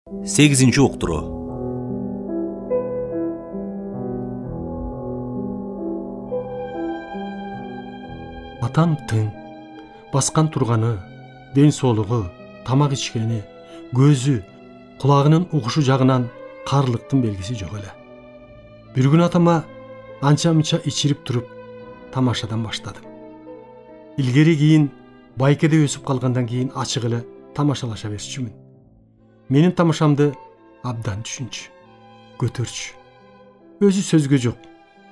8 уктуруу. Атам тың, басқан тұрғаны, ден соолугу, тамак ичкени, көзү, кулагынын угушу жагынан карлыктын белгиси жок эле. Бир күн атама анча-мынча ичирип туруп тамашадан баштадым. Илгери кийин байкеде өсүп калгандан кийин ачык эле тамашалаша берчүмүн. Менин тамашамды абдан түшүнчү, көтөрчү. Өзү сөзгө жок,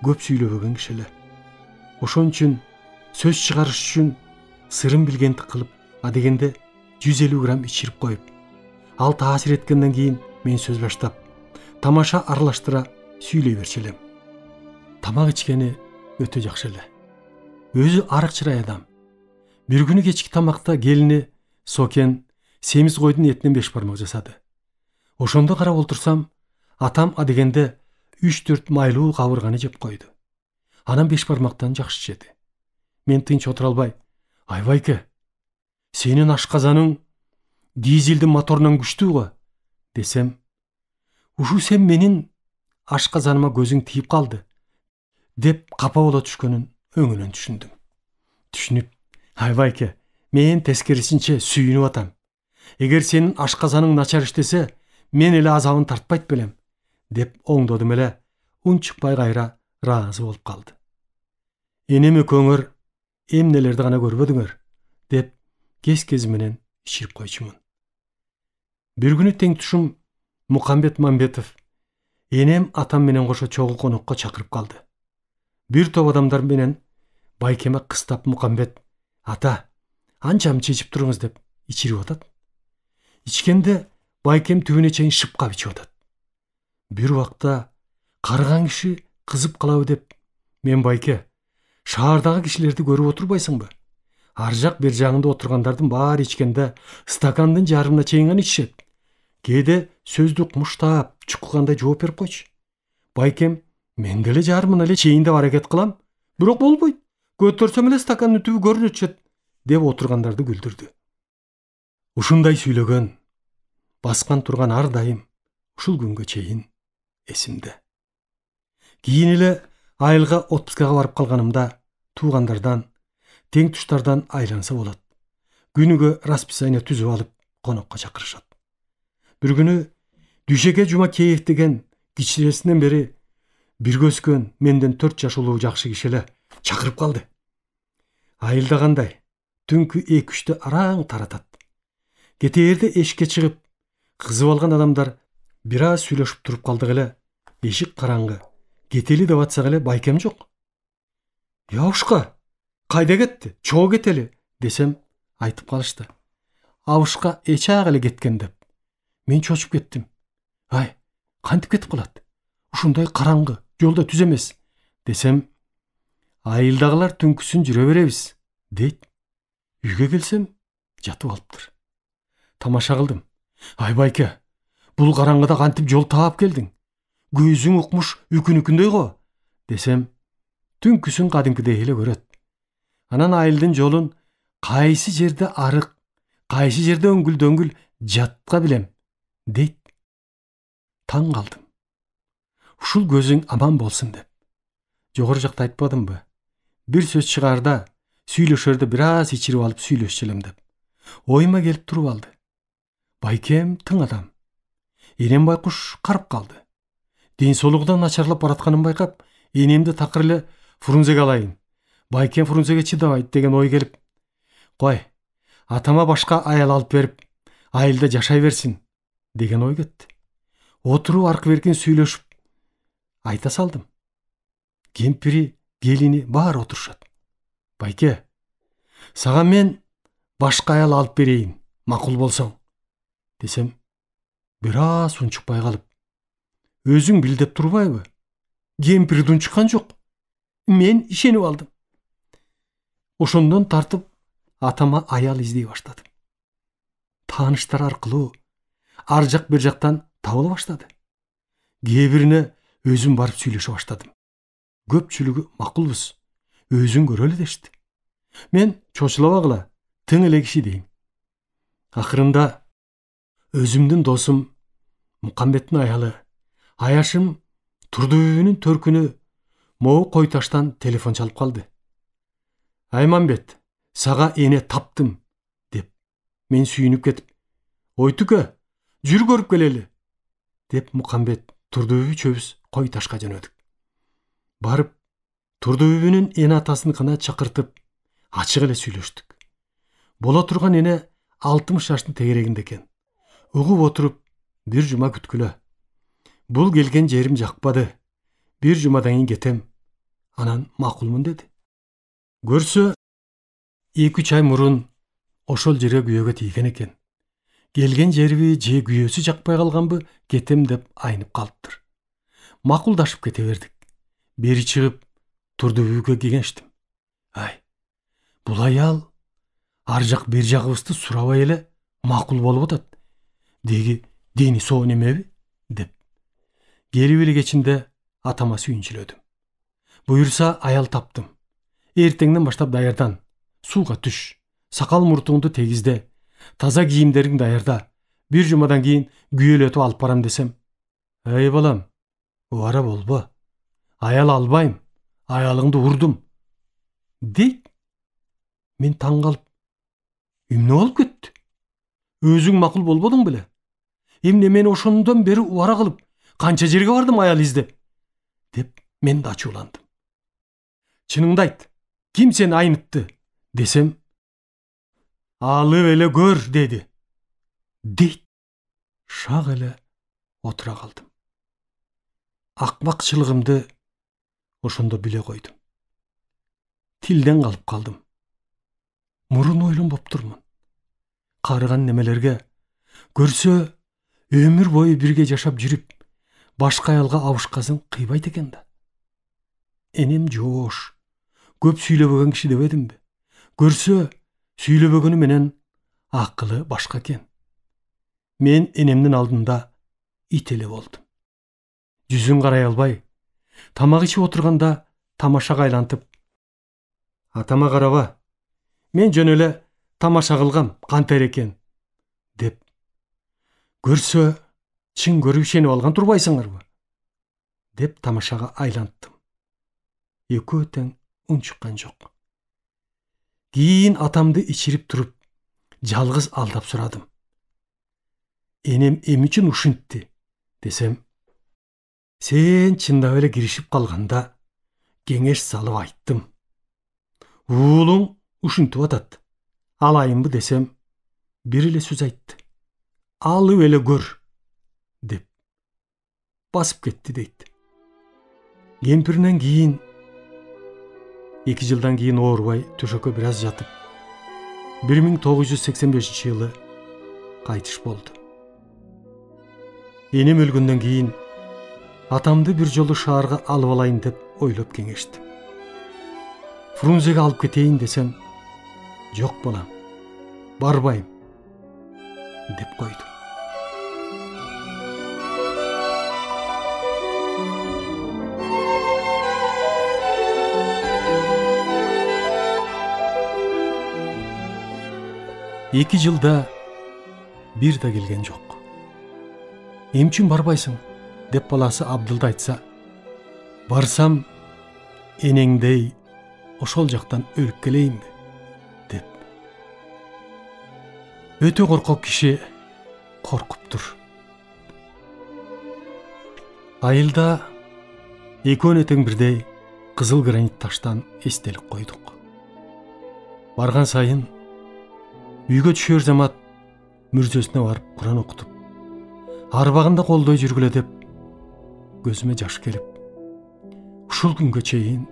көп сүйлөбөгөн киши эле. Ошон үчүн сөз чыгарыш үчүн сырын билгендик кылып, адегенде 150 грамм ичирип коюп, ал таасир эткенден кийин мен сөз баштап, тамаша аралаштыра сүйлөй берчү элем. Тамак ичкени өтө жакшы эле. Өзү арык чырай адам. Бир күнү кечки тамакта келини сокен семиз койдун этинен 5 бармак жасады. Ошондо карап олтурсам, атам адегенде 3-4 майлуу кабырганы жеп койду. Анан 5 бармактан жакшы жеди. Мен тынч отура албай, "Ай байке, сенин ашказаның дизелдин моторунан күчтүү го" десем, "Ушу сен менин ашказаныма көзүң тийип калды" деп капа боло түшкөнүн өңүнөн түшүндүм. Түшүнүп, "Ай байке, мен тескерисинче сүйүнүп атам. Эгер сенин ашказаның начар иштесе, мен эле азабын тартпайт белем" деп оңдодум эле, унчукпай кайра ыраазы болуп калды. "Энем экөөңөр эмнелерди гана көрбөдүңөр" деп кез-кези менен ичирип койчумун. Бир күнү тең тушум Мукамбет Мамбетов энем атам менен кошо чогуу конокко чакырып калды. Бир топ адамдар менен байкеме кыстап Мукамбет, "Ата, анча-мынча ичип туруңуз" деп ичирип атат. Ичкенде байкем түбүнө чейин шыпкап ичип атат. Бир убакта карыган киши кызып калабы деп, "Мен байке, шаардагы кишилерди көрүп отурбайсыңбы? Ар жак бер жагында отургандардын баары ичкенде стакандын жарымына чейин гана ичишет. Кээде сөздү муштап, чуккандай жооп берип койчу. Байкем, мен деле жарымына эле чейин деп аракет кылам, бирок болбойт. Көтөрсөм эле стакандын түбү көрүнө түшөт" деп отургандарды күлдүрдү. Ушундай сүйлөгөн, баскан турган ар дайым ушул күнгө чейин эсимде. Кийин эле айылга отпускага барып калганымда туугандардан, тең туштардан айланса болот. Күнүгө расписание түзүп алып, конокко чакырышат. Бир күнү Дүйшеке Жумакеев деген кичиресинен бери бирге өскөн менден 4 жаш улуу жакшы киши эле чакырып калды. Айылда кандай? Түнкү 2-3 араң таратат. Кетээрде эшикке чыгып, кызып алган адамдар бир аз сүйлөшүп туруп калдык эле. Эшик караңгы. Кетели деп атсак эле байкем жок. "Явушка, кайда кетти? Чогуу кетели" десем, айтып калышты. "Абышка эчак эле кеткен" деп. Мен чочуп кеттим. "Ай, кантип кетип калат? Ушундай караңгы, жолдо түз эмес" десем, "Айылдагылар түнкүсүн жүрө беребиз" дейт. Үйгө келсем, жатып алыптыр. Тамаша кылдым. "Ай байке, бул караңгыда кантип жол таап келдиң? Көзүң укмуш үкүнүкүндөй го" десем, "Түнкүсүн кадимкидей эле көрөт. Анан айылдын жолун кайсы жерде арык, кайсы жерде өңгүл-дөңгүл жатка билем" дейт. Таң калдым. Ушул көзүң аман болсун деп. Жогору жакта айтпадымбы? Бир сөз чыгаарда, сүйлөшөрдө бир аз ичирип алып сүйлөшчү элем деп. Оюма келип туруп алды. Байкем тың адам. Энем байкуш карып калды. Ден соолугудан начарлап баратканын байкап, энемди такыр эле Фрунзеге алайын. Байкем Фрунзеге чыдабайт деген ой келип, "Кой, атама башка аял алып берип, айылда жашай берсин" деген ой кетти. Отуруп аркы беркин сүйлөшүп айта салдым. Кемпири, келини баары отурушат. "Байке, сага мен башка аял алып берейин, макул болсоң" десем, бир аз унчукпай калып, "Өзүң бил деп турбайбы? Кемпир унчуккан жок." Мен ишенип алдым. Ошондон тартып атама аял издей баштадым. Тааныштар аркылуу ар жак бер жактан табыла баштады. Кээ бирине өзүм барып сүйлөшө баштадым. Көпчүлүгү "Макулбуз, өзүң көрөлү" дешти. Мен чочулабагыла, тың эле киши дейм. Акырында өзүмдүн досум Мукамбеттин аялы Аяшым Турдубүбүнүн төркүнү могу кой таштан телефон чалып калды. Айманбет, сага эне таптым деп. Мен сүйүнүп кетип, Ойтуке, жүр көрүп келели деп Мукамбет Турдубүбү чөбүз кой ташка жөнөдүк. Барып, Турдубүбүнүн эне атасыныкына чакыртып, ачык эле сүйлөштүк. Боло турган эне 60 жаштын тегерегинде экен. Угуп отуруп, бир жума күткүлө. Бул келген жерим жакпады. Бир жумадан кийин кетем. Анан макулмун деди. Көрсө, 2-3 ай мурун ошол жерге күйөөгө тийген экен. Келген жерби же күйөөсү жакпай калганбы, кетем деп айнып калыптыр. Макулдашып кете бердик. Бери чыгып, Турдубүбүгө кеңештим. Ай, бул аял ар жак бир жагыбызды сурабай эле макул болуп атат. Деги дени соо немеби? Деп. Келип эле кечинде атама сүйүнчүлөдүм. Буюрса аял таптым. Эртеңден баштап даярдан. Сууга түш. Сакал муртуңду тегизде. Таза кийимдериңди даярда. Бир жумадан кийин күйөөлөтүп алып барам десем. Эй балам, убара болбо. Аял албайм. Аялыңды урдум. Дейт. Мен таң калып, эмне болуп кетти? Өзүң макул болбодуң беле? Эмне мен ошондон бери убара кылып, канча жерге бардым аял издеп? Деп мен да ачууландым. Чыныңды айт, ким сени айнытты? Десем, алып эле көр деди. Дейт. Шак эле отура калдым. Акмакчылыгымды ошондо биле койдум. Тилден калып калдым. Мурун ойлонбоп турмун. Карыган немелерге көрсө өмүр бою бирге жашап жүрүп, башка аялга абышкасын кыйбайт экен да. Энем жоош, көп сүйлөбөгөн киши дебедимби? Көрсө сүйлөбөгөнү менен акылы башка экен. Мен энемдин алдында ит эле болдум. Жүзүн карай албай, тамак ичип отурганда тамашага айлантып, атама караба, мен жөн эле тамаша кылгам, кантер экен, деп. Көрсө, чын көрүп ишенип алган турбайсыңарбы? Деп тамашага айланттым. Экөө тең үн чыккан жок. Кийин атамды ичирип туруп, жалгыз алдап сурадым. Энем эми үчүн ушинтти, десем, сен чындап эле киришип калганда кеңеш салып айттым. Уулуң ушинтип атат. Алайынбы десем, бир эле сөз айтты. Алып эле көр, деп. Басып кетти дейт. Кемпиринен кийин 2 жылдан кийин оорубай төшөккө бир аз жатып, 1985-жылы кайтыш болду. Энем өлгөндөн кийин атамды бир жолу шаарга алып алайын деп ойлоп кеңештим. Фрунзеге алып кетейин десем, жок балам, барбайм, деп койду. Эки жылда бир да келген жок. Эмчүн барбайсың, деп баласы Абдылда айтса, барсам энеңдей ошол жактан өлүп келейинби, деп. Өтө коркок киши коркуптур. Айылда экөөнө тең бирдей кызыл гранит таштан эстелик койдук. Барган сайын үйгө түшөр замат мүрзөсүнө барып Куран окутуп, арбагында колдой жүргүлө деп көзүмө жаш келип, ушул күнгө чейин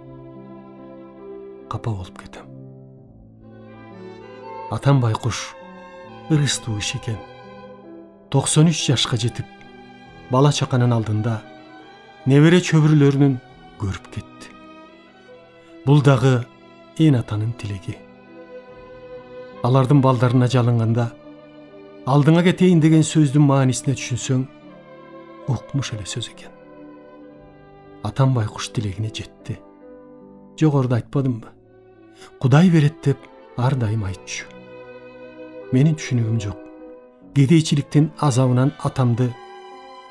капа болуп кетем. Атам байкуш ырыстуу иш экен. 93 жашка жетип, бала чаканын алдында небере чөбүрлөрүнүн көрүп кетти. Бул дагы эн атанын тилеги. Алардын балдарына жалынганда, алдыңа кетейин деген сөздүн маанисине түшүнсөң, укмуш эле сөз экен. Атам байкуш тилегине жетти. Жогоруда айтпадымбы? Кудай берет деп ар дайым айтчу. Менин түшүнүгүм жок. Кедейчиликтин азабынан атамды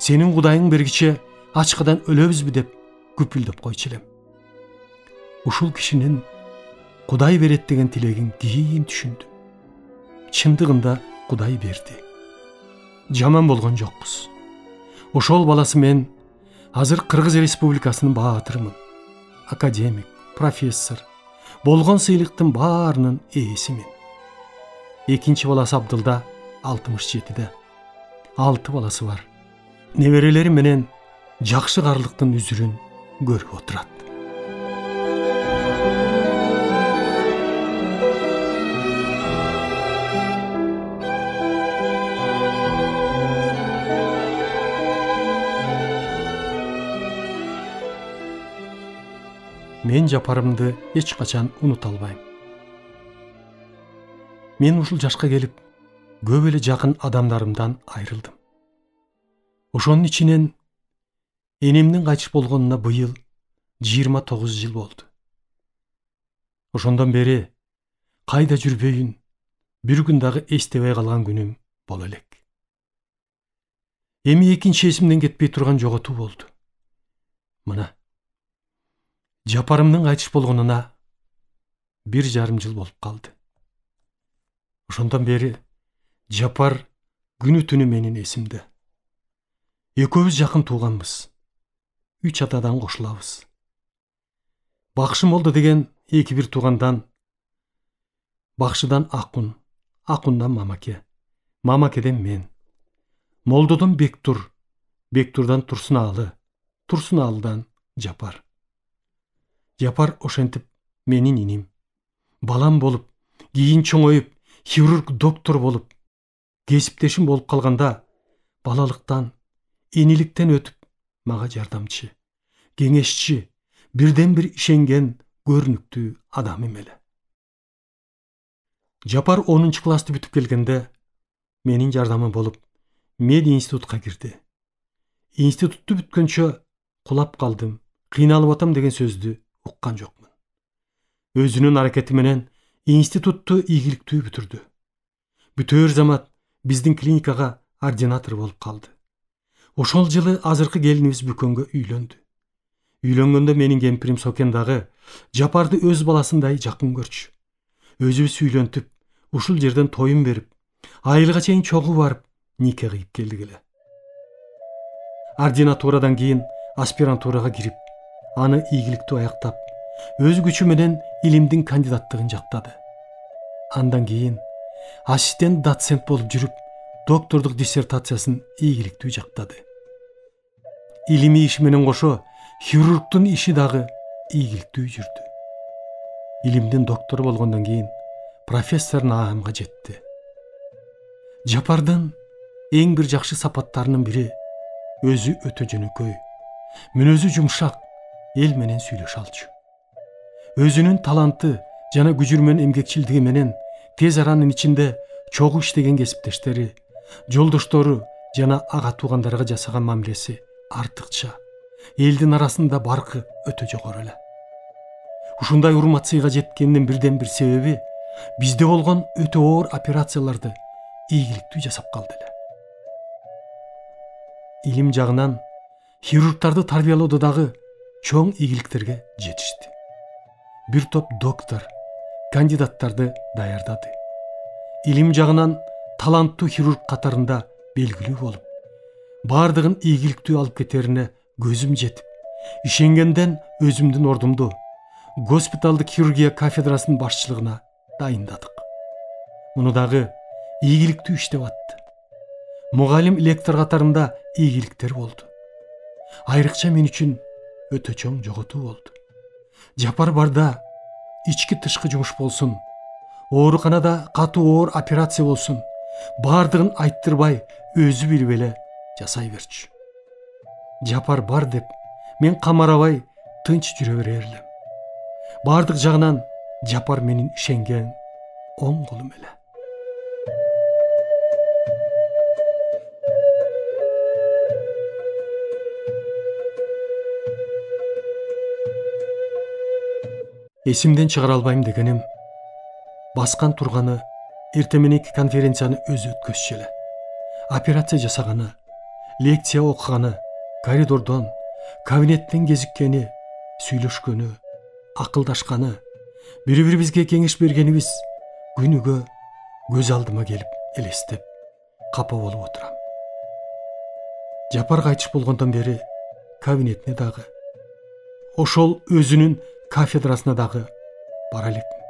Senin Kudayың бергиче ачкадан өлөбүзбү деп күпүлдөп койчу элем. Ушул кишинин Кудай берет деген тилегин кийин түшүндүм. Чындыгында Кудай берди. Жаман болгон жокпуз. Ошол баласы мен азыр Кыргыз Республикасынын баатырымын. Академик, профессор, болгон сыйлыктын баарынын ээсимин. Экинчи баласы Абдылда 67-де. 6 баласы бар. Неберелери менен жакшы карлыктын үзүрүн көрүп отурат. Мен Жапарымды эч качан унута албайм. Мен ушул жашка келип, көп эле жакын адамдарымдан айрылдым. Ошонун ичинен энемдин кайтыш болгонуна быйыл 29 жыл болду. Ошондон бери кайда жүрбөйүн, бир күн дагы эстебей калган күнүм боло элек. Эми экинчи эсимден кетпей турган жоготуу болду. Мына Жапарымдын кайтыш болгонуна 1,5 жыл болуп калды. Ошондон бери Жапар күнү түнү менин эсимде. Экөөбүз жакын тууганбыз. 3 атадан кошулабыз. Бакшы молдо деген эки-бир туугандан, бакшыдан Акун, Акундан Мамаке, Мамакеден мен, молдодон Бектур, Бектурдан Турсунаалы, Турсунаалыдан Жапар. Жапар ошентип менин иним, балам болуп, кийин чоңоюп, хирург доктор болуп, кесиптешим болуп калганда, балалыктан, эниликтен өтүп, мага жардамчы, кеңешчи, бирден бир ишенген көрүнүктүү адамым эле. Жапар 10 классты бүтүп келгенде, менин жардамым болуп, мед институтка кирди. Институтту бүткөнчө кулап калдым, кыйналып атам деген сөздү уккан жокмун. Өзүнүн аракети менен институтту ийгиликтүү бүтүрдү. Бүтөөр замат биздин клиникага ординатор болуп калды. Ошол жылы азыркы келинибиз Бүкөнгө үйлөндү. Үйлөнгөндө менин кемпирим Сокен дагы Жапарды өз баласындай жакын көрчү. Өзүбүз үйлөнтүп, ушул жерден тоюн берип, айылга чейин чогуу барып, нике кыйып келдик эле. Ординатурадан кийин аспирантурага кирип, аны ийгиликтүү аяктап, өз күчү менен илимдин кандидаттыгын жактады. Андан кийин ассистент доцент болуп жүрүп, доктордук диссертациясын ийгиликтүү жактады. Илимий иши менен кошо хирургдун иши дагы ийгиликтүү жүрдү. Илимдин доктору болгондон кийин профессор наамга жетти. Жапардын эң бир жакшы сапаттарынын бири өзү өтө жөнөкөй, мүнөзү жумшак, эл менен сүйлөшө алчу. Өзүнүн таланты жана күжүрмөн эмгекчилдиги менен тез аранын ичинде чогуу иштеген кесиптештери, жолдоштору жана ага туугандарга жасаган мамилеси артыкча, элдин арасында баркы өтө жогору эле. Ушундай урмат сыйга жеткенинин бирден бир себеби бизде болгон өтө оор операцияларды ийгиликтүү жасап калды эле. Илим жагынан хирургтарды тарбиялоодо дагы чоң ийгиликтерге жетишти. Бир топ доктор, кандидаттарды даярдады. Илим жагынан таланттуу хирург катарында белгилүү болуп, бардыгын ийгиликтүү алып кетерине көзүм жетип, ишенгенден өзүмдүн ордумду госпиталдык хирургия кафедрасынын башчылыгына дайындадык. Муну дагы ийгиликтүү иштеп атты. Мугалим лектор катарында ийгиликтер болду. Айрыкча мен үчүн өтө чоң жоготуу болду. Жапар барда ички тышкы жумуш болсун, ооруканада катуу оор операция болсун, бардыгын айттырбай өзү билип эле жасай берчү. Жапар бар деп мен камарабай тынч жүрө берер элем. Бардык жагынан Жапар менин ишенген оң колум эле. Эсимден чыгара албайм дегеним, баскан турганы эрте мененки конференцияны өзү өткөзчү эле. Операция жасаганы, лекция окуганы, коридордон, кабинеттен кезиккени, сүйлөшкөнү, акылдашканы, бири-бирибизге кеңеш бергенибиз күнүгө көз алдыма келип элестеп, капа болуп отурам. Жапар кайтыш болгондон бери кабинетине дагы, ошол өзүнүн кафедрасына дагы бара элекмин.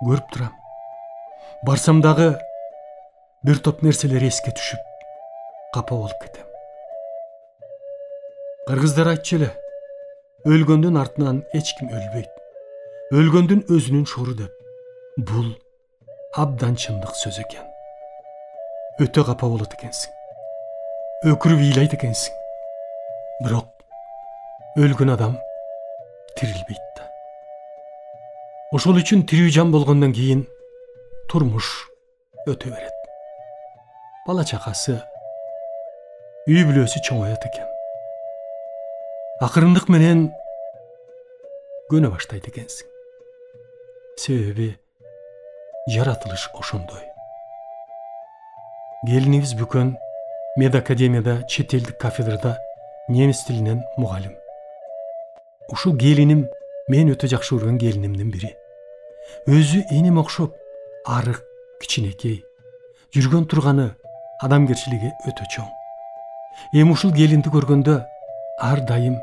Көрүп турам. Барсам дагы бир топ нерселер эске түшүп, капа болуп кетем. Кыргыздар айтчу эле, өлгөндүн артынан эч ким өлбөйт. Өлгөндүн өзүнүн шору деп. Бул абдан чындык сөз экен. Өтө капа болот экенсиң. Өкүрүп ыйлайт экенсиң. Бирок өлгөн адам тирилбейт да. Ошол үчүн тирүү жан болгондон кийин турмуш өтө берет. Бала чакасы, үй бүлөсү чоңоет экен. Акырындык менен көнө баштайт экенсиң. Себеби жаратылыш ошондой. Келинибиз Бүкөн медакадемияда, чет элдик кафедрада немис тилинен мугалим. Ушул келиним мен өтө жакшы көргөн келинимдин бири. Өзү энем окшоп, арык, кичинекей, жүргөн турганы, адамгерчилиги өтө чоң. Эми ушул келинди көргөндө ар дайым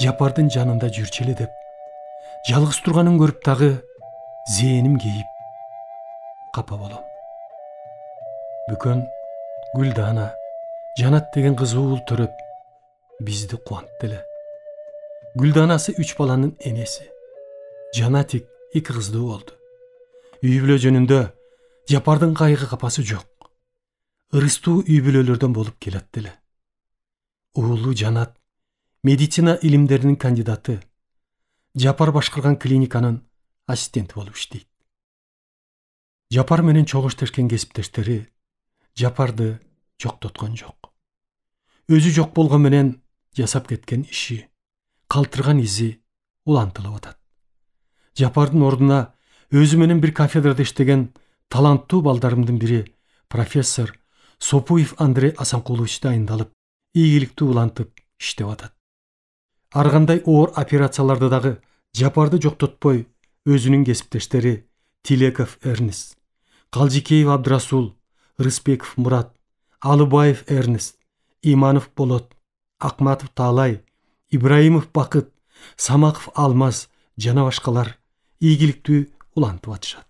Жапардын жанында жүрчү эле деп, жалгыз турганын көрүп дагы зээним кейип капа болом. Бүкөн Гүлдана, Жанат деген кызы уул төрөп бизди кубантты эле. Гүлданасы 3 баланын энеси. Жанатик 2 кыздуу болду. Үй бүлө жөнүндө Жапардын кайгы капасы жок. Ырыстуу үй бүлөлөрдөн болуп келет эле. Уулу Жанат медицина илимдеринин кандидаты, Жапар башкарган клиниканын ассистенти болуп иштейт. Жапар менен чогушташкан кесиптештери Жапарды жоктоткон жок. Өзү жок болгон менен жасап кеткен иши, калтырган изи улантылып атат. Жапардын ордуна өзү менен бир кафедрада иштеген таланттуу балдарымдын бири профессор Сопуев Андрей Асанкулович дайындалып, ийгиликтүү улантып иштеп атат. Ар кандай оор операцияларды дагы Жапарды жоктотпой, өзүнүн кесиптештери Тилеков Эрнест, Калжикеев Абдрасул, Рыспеков Мурат, Алыбаев Эрнест, Иманов Болот, Акматов Таалай, Ибраимов Бакыт, Самаков Алмаз жана башкалар ийгиликтүү улантып атышат.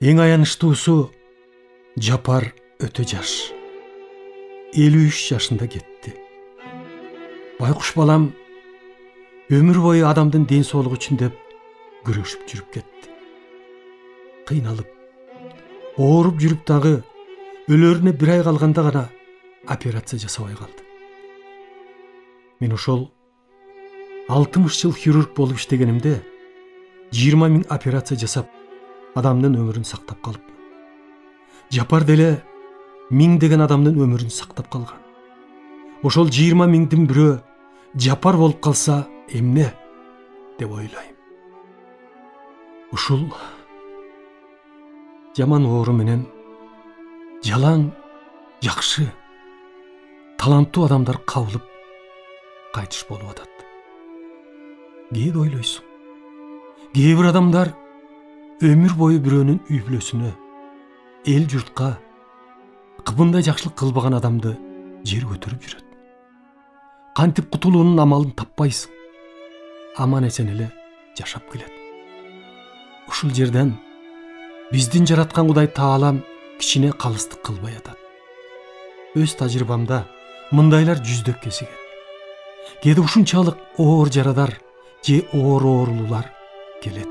Эң аянычтуусу, Жапар өтө жаш. 53 жашында кетти. Байкуш балам өмүр бою адамдын ден соолугу үчүн деп күрөшүп жүрүп кетти. Кыйналып, ооруп жүрүп дагы өлөрүнө 1 ай калганда гана операция жасабай калды. Мен ошол 60 жыл хирург болуп иштегенимде 20 000 операция жасап адамдын өмүрүн сактап калыпмын. Жапар деле 1000 адамдын өмүрүн сактап калган. Ошол 20 000-дин бирөө Жапар болуп калса эмне деп ойлойм. Ушул жаман оору менен жалаң, жакшы, таланттуу адамдар кабылып кайтыш болуп атат. Кээде ойлойсуң, кээ бир адамдар өмүр бою бирөөнүн үй бүлөсүнө, эл журтка кыбындай жакшылык кылбаган адамды жер көтөрүп жүрөт. Кантип кутулуунун амалын таппайсың. Аман эсен эле жашап келет. Ушул жерден биздин жараткан Кудай Таалам кичине калыстык кылбай атат. Өз тажрыйбамда мындайлар жүздөп кесигет. Кээде ушунчалык оор жарадар же оор оорулуулар келет.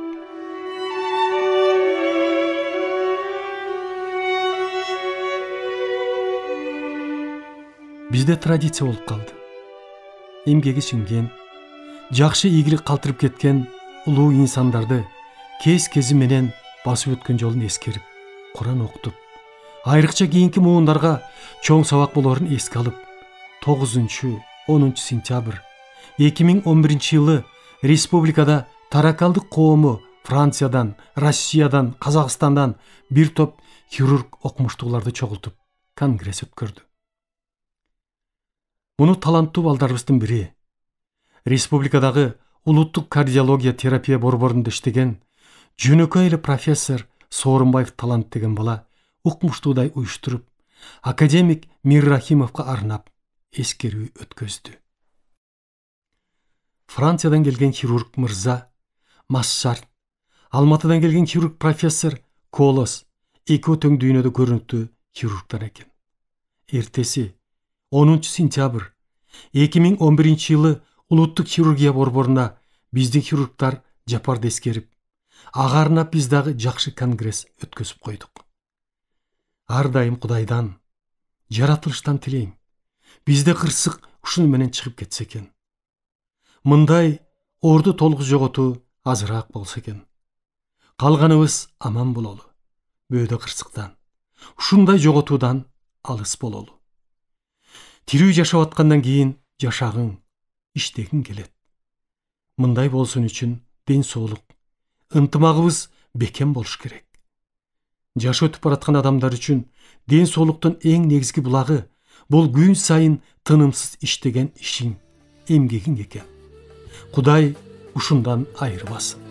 Бизде традиция болуп калды. Эмгеги сиңген, жакшы ийгилик калтырып кеткен улуу инсандарды кез-кези менен басып өткөн жолун эскерип, Куран окутуп, айрыкча кийинки муундарга чоң сабак болорун эске алып, 9-10 сентябрь 2011-жылы республикада таракалдык коому Франциядан, Россиядан, Казакстандан бир топ хирург окумуштууларды чогултуп конгресс өткөрдү. Муну таланттуу балдарыбыздын бири, республикадагы улуттук кардиология терапия борборунда иштеген жөнөкөй эле профессор Соорунбаев талант деген бала укмуштуудай уюштуруп, академик Миррахимовго арнап эскерүү өткөздү. Франциядан келген хирург мырза Массарт, Алматыдан келген хирург профессор Колос экөө тең дүйнөдө көрүнүктүү хирургдар экен. Эртеси 10 сентябрь 2011-жылы улуттук хирургия борборуна биздин хирургдар жапарды эскерип, ага арнап биз дагы жакшы конгресс өткөзүп койдук. Ар дайым Кудайдан, жаратылыштан тилейм, бизде кырсык ушуну менен чыгып кетсе экен. Мындай орду толук жоготуу азыраак болсо экен. Калганыбыз аман бололу. Бөөдө кырсыктан, ушундай жоготуудан алыс бололу. Тирүү жашап аткандан кийин жашагың, иштегиң келет. Мындай болсун үчүн ден соолук, ынтымагыбыз бекем болуш керек. Жаш өтүп бараткан адамдар үчүн ден соолуктун эң негизги булагы бул күн сайын тынымсыз иштеген ишиң, эмгегиң экен. Кудай ушундан айырбасын.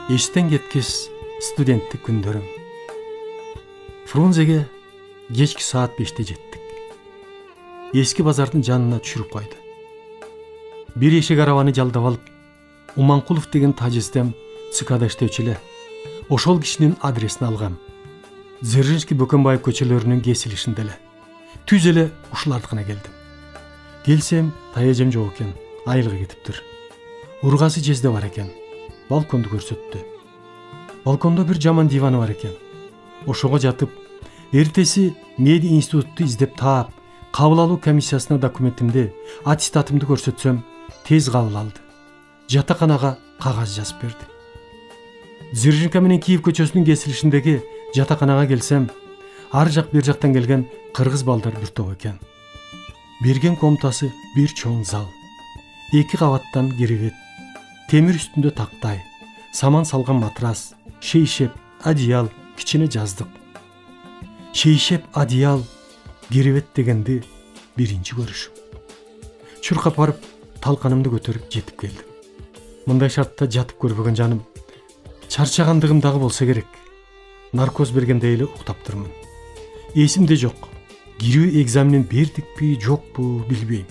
Эштен кеткес студенттик күндөрүм. Фрунзеге кечки саат 5-те жеттик. Эски базардын жанына түшүрүп койду. Бир эшек арабаны жалдап алып, Уманкулов деген тажистем ЦКда иштөөчү эле. Ошол кишинин адресин алгам. Дзержинский Бөкөнбаев көчөлөрүнүн кесилишинде эле. Түз эле ушулардыкына келдим. Келсем, таяжем жок экен, айылга кетиптир. Ургасы жезде бар экен. Балконду көрсөттү. Балкондо бир жаман диваны бар экен. Ошого жатып, эртеси меди институтту издеп таап, кабыл алуу комиссиясына документимди, аттестатымды көрсөтсөм, тез кабыл алды. Жатаканага кагаз жазып берди. Дзержинка менен Киев көчөсүнүн кесилишиндеги жатаканага келсем, ар жак бир жактан келген кыргыз балдар бир топ экен. Берген комнатасы бир чоң зал. 2 кабаттан керебет, темир үстүндө тактай, саман салган матрас, шейшеп, одеял, кичине жаздык. Шейшеп, одеял, керебет дегенди биринчи көрүшүм. Чуркап барып, талканымды көтөрүп жетип келдим. Мындай шартта жатып көрбөгөн жаным, чарчагандыгым дагы болсо керек. Наркоз бергендей эле уктаптырмын. Эсимде жок. Кирүү экзаменин бердикпи, жокпу билбейм.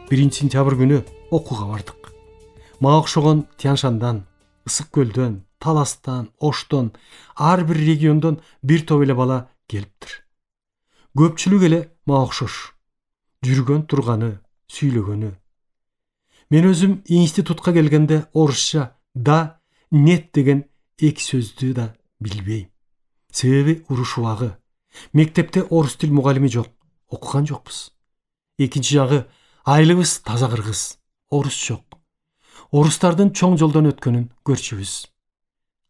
1-сентябрь күнү окууга бардык. Мага окшогон Тяншандан, Ысык көлдөн, Таластан, Оштон, ар бир региондон бир топ эле бала келиптир. Көпчүлүк эле мага окшош. Жүргөн турганы, сүйлөгөнү. Мен өзүм институтка келгенде орусча да, нет деген 2 сөздү да билбейм. Себеби уруш убагы. Мектепте орус тил мугалими жок, окуган жокпуз. Экинчи жагы, айылыбыз таза кыргыз, орус жок. Орустардын чоң жолдон өткөнүн көрчүбүз.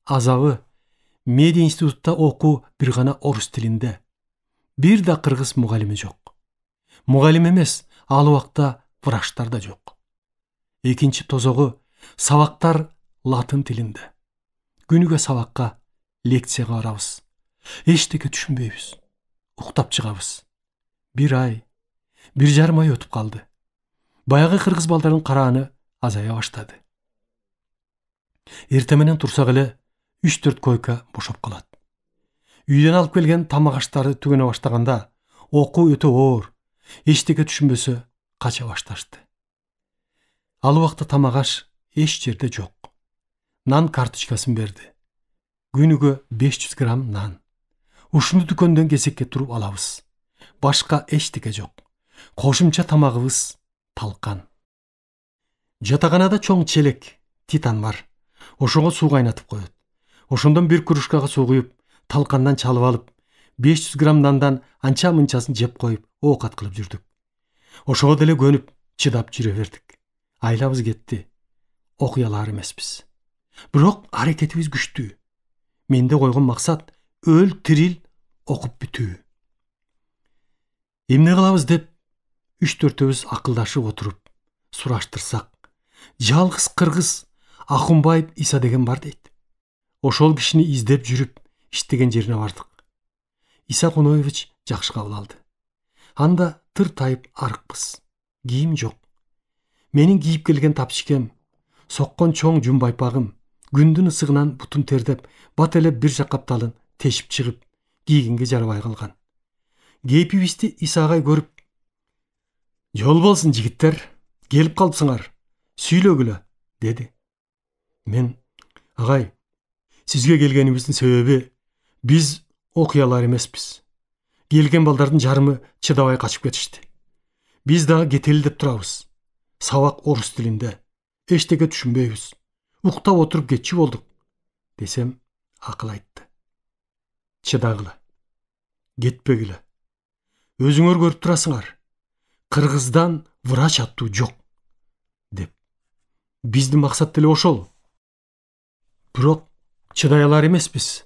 Азабы, меди институтта окуу бир гана орус тилинде. Бир да кыргыз мугалими жок. Мугалим эмес, ал убакта врачтар да жок. Экинчи тозогу, сабактар латын тилинде. Күнүгө сабакка, лекцияга барабыз. Эчтеке түшүнбөйбүз. Уктап чыгабыз. 1 ай, 1,5 ай өтүп калды. Баягы кыргыз балдардын карааны азая баштады. Эрте менен турсак эле 3-4 койка бошоп калат. Үйдөн алып келген тамак аштары түгөнө баштаганда окуу өтө оор. Эчтеке түшүнбөсө кача башташты. Ал убакта тамак аш эч жерде жок. Нан карточкасын берди. Күнүгө 500 грамм нан. Ушуну дүкөндөн кесекке туруп алабыз. Башка эчтеке жок. Кошумча тамагыбыз талкан. Жатаканада чоң челек, титан бар. Ошого суу кайнатып коет. Ошондон бир кружкага суу куюп, талкандан чалып алып, 500 грамм нандан анча-мынчасын жеп коюп, оокат кылып жүрдүк. Ошого деле көнүп, чыдап жүрө бердик. Айлабыз кетти. Окуй алар эмеспиз. Бирок аракетибиз күчтүү. Менде койгон максат өл тирил окуп бүтүү. Эмне кылабыз деп 3-4өбүз акылдашып отуруп сураштырсак, жалгыз кыргыз Ахунбаев Иса деген бар дейт. ошол кишини издеп жүрүп иштеген жерине бардык. Иса Коноевич жакшы кабыл алды. Анда тыр тайып арыкпыз. Кийим жок. Менин кийип келген тапчыкем, соккон чоң жүн байпагым, күндүн ысыгынан бутун тердеп, бат элеп бир жак капталын тешип чыгып, кийгенге жарабай калган. Кейпибизди Иса агай көрүп: "Жол болсун жигиттер, келип калыпсыңар, сүйлөгүлө", деди. Мен: "Агай, сизге келгенибиздин себеби биз окуялар эмеспиз. Келген балдардын жарымы чыдабай качып кетишти. Биз дагы кетели деп турабыз. Сабак орус тилинде. Эчтеке түшүнбөйбүз. Уктап отуруп кетчү болдук", десем, акыл айтты. "Чыдагыла. Кетпегиле. Өзүңөр көрүп турасыңар. Кыргыздан врач аттуу жок", деп. "Биздин максат деле ошол. Бирок чыдай алар эмеспиз",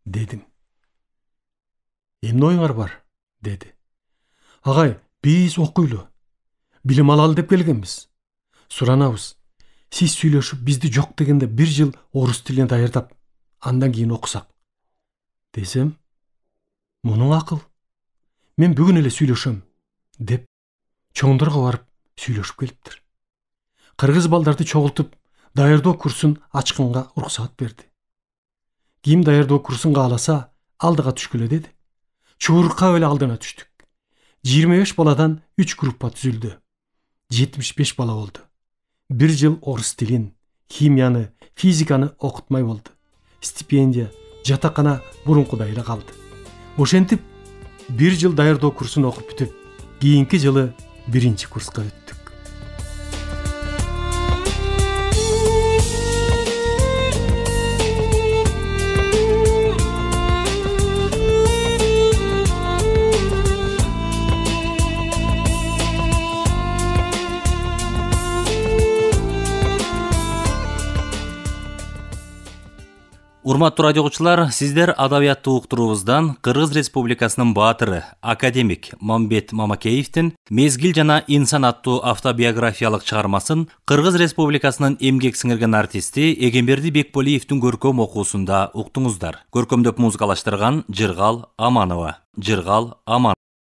дедим. "Эмне оюңар бар?" деди. "Агай, биз окуйлу. Билим алалы деп келгенбиз. Суранабыз. Сиз сүйлөшүп бизди жок дегенде 1 жыл орус тилине даярдап, андан кийин окусак", десем, "Мунуң акыл. Мен бүгүн эле сүйлөшөм", деп чоңдорго барып сүйлөшүп келиптир. Кыргыз балдарды чогултуп, даярдоо курсун ачкынга уруксаат берди. Ким даярдоо курсун кааласа, алдыга түшкүлө деди. Чуурукка эле алдына түштүк. 25 баладан 3 группа түзүлдү. 75 бала болду. 1 жыл орус тилин, химияны, физиканы окутмай болду. Стипендия, жатакана бурункудай эле калды. Ошентип 1 жыл даярдоо курсун окуп бүтүп, кийинки жылы 1-чи курска өттүк. Урматтуу радио угуучулар, сиздер адабияттуу уктуруубуздан Кыргыз Республикасынын баатыры, академик Мамбет Мамакеевдин "Мезгил жана инсан" аттуу автобиографиялык чыгармасын Кыргыз Республикасынын эмгек сиңирген артисти Эгемберди Бекболиевдин көркөм окуусунда уктуңуздар. Көркөмдөп музыкалаштырган Жыргал Аманова.